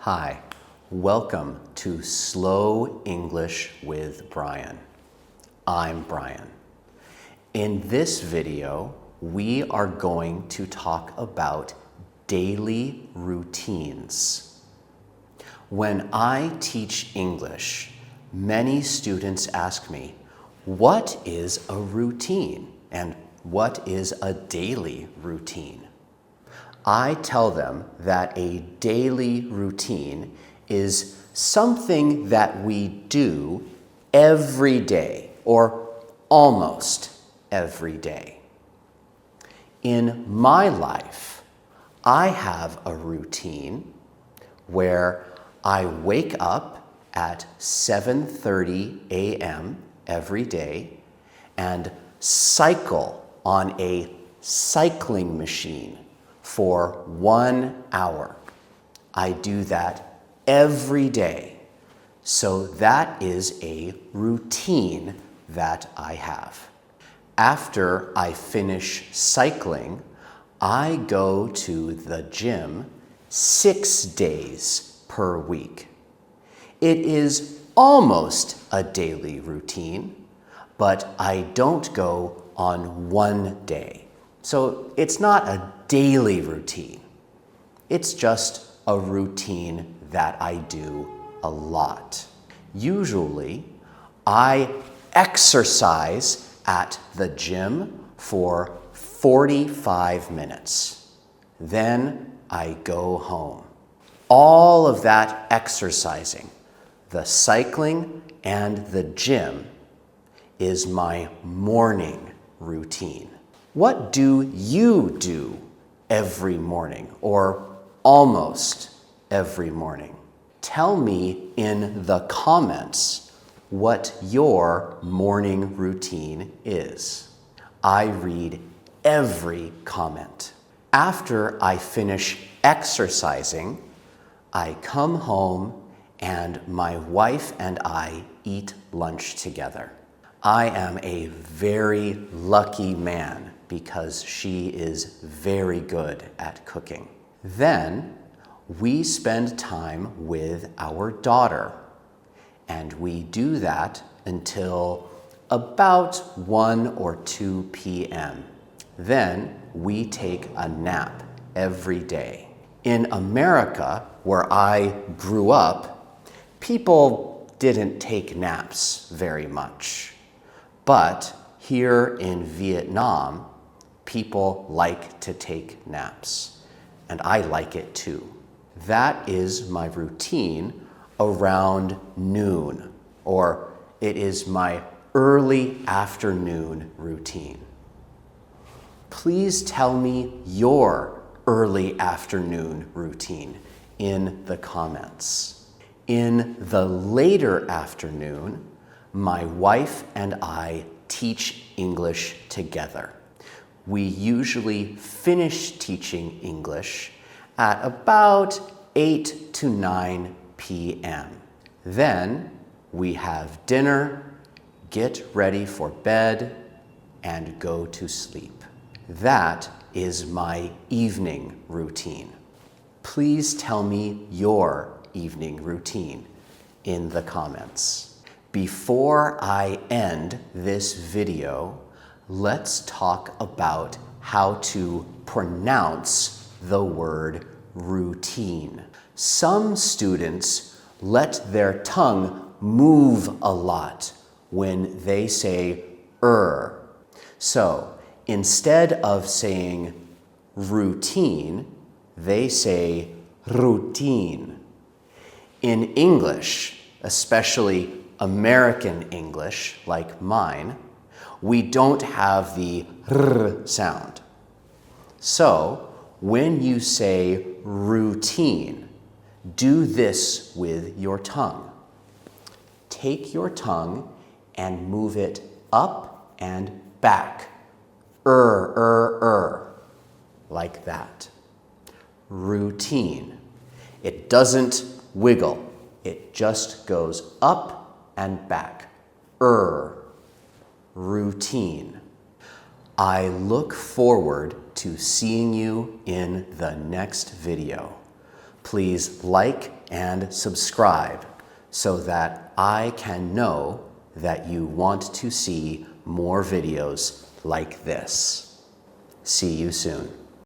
Hi, welcome to Slow English with Brian. I'm Brian. In this video, we are going to talk about daily routines. When I teach English, many students ask me, what is a routine and what is a daily routine? I tell them that a daily routine is something that we do every day or almost every day. In my life, I have a routine where I wake up at 7:30 a.m. every day and cycle on a cycling machine for 1 hour. I do that every day. So that is a routine that I have. After I finish cycling, I go to the gym 6 days per week. It is almost a daily routine, but I don't go on one day. So it's not a daily routine. It's just a routine that I do a lot. Usually, I exercise at the gym for 45 minutes. Then I go home. All of that exercising, the cycling and the gym, is my morning routine. What do you do every morning or almost every morning? Tell me in the comments what your morning routine is. I read every comment. After I finish exercising, I come home and my wife and I eat lunch together. I am a very lucky man because she is very good at cooking. Then we spend time with our daughter, and we do that until about 1 or 2 p.m. Then we take a nap every day. In America, where I grew up, people didn't take naps very much. But here in Vietnam, people like to take naps, and I like it too. That is my routine around noon, or it is my early afternoon routine. Please tell me your early afternoon routine in the comments. In the later afternoon, my wife and I teach English together. We usually finish teaching English at about 8 to 9 p.m. Then we have dinner, get ready for bed, and go to sleep. That is my evening routine. Please tell me your evening routine in the comments. Before I end this video, let's talk about how to pronounce the word routine. Some students let their tongue move a lot when they say So instead of saying routine, they say routine. In English, especially American English like mine, we don't have the r sound. So when you say routine, do this with your tongue. Take your tongue and move it up and back. Like that. Routine. It doesn't wiggle. It just goes up and back. Routine. I look forward to seeing you in the next video. Please like and subscribe so that I can know that you want to see more videos like this. See you soon.